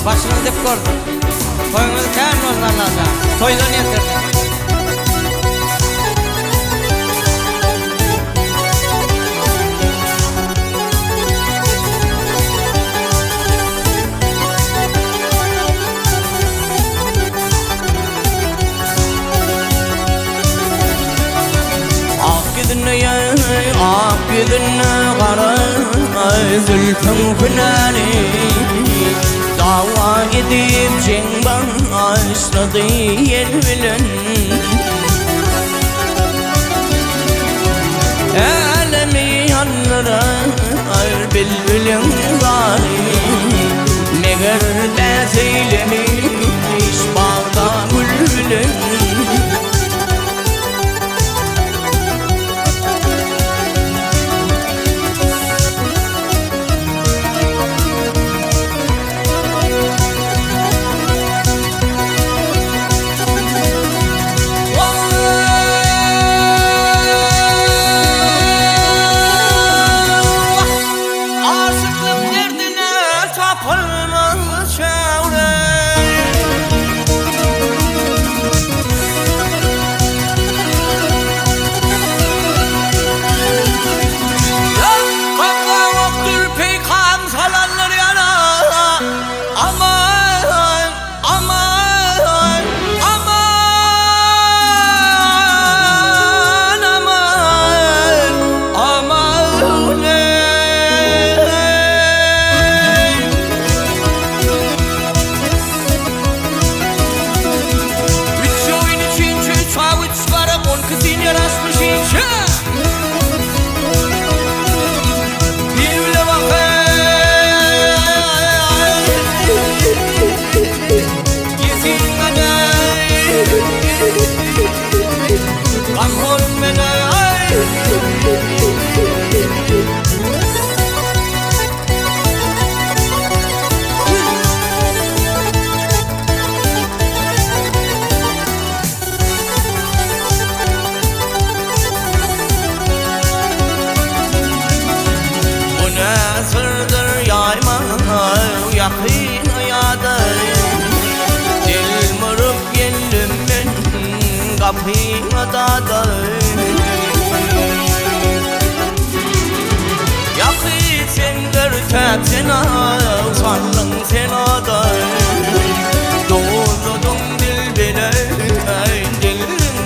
Başınızı dip gördüm. Toyunuzu kârın onlarla. Toydan yetirdim. Ak yüzünü kara zülfün fınani Dava edip cenban başladı yer bilen Alemi yanlara bilbilen gari Meğer de söylemiş bağda bülbülen Yakın hayada Dil mırıp geldim ben kapına da Yakın sen görtek sen sanlın sen da Doğrudun dil bile dil bile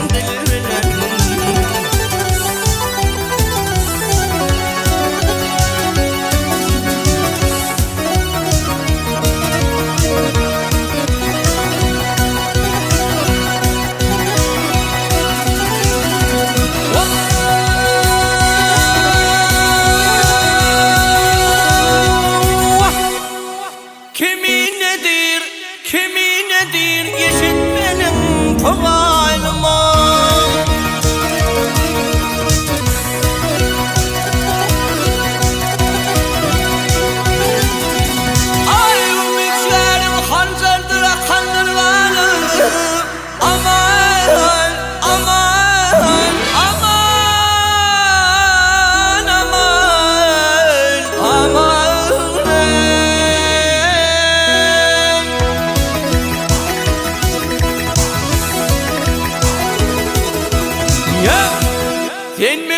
Kimin nedir yeşil benim falaylıma Ay ümitlerim hancardır akandır bana Aman aman aman aman aman Sen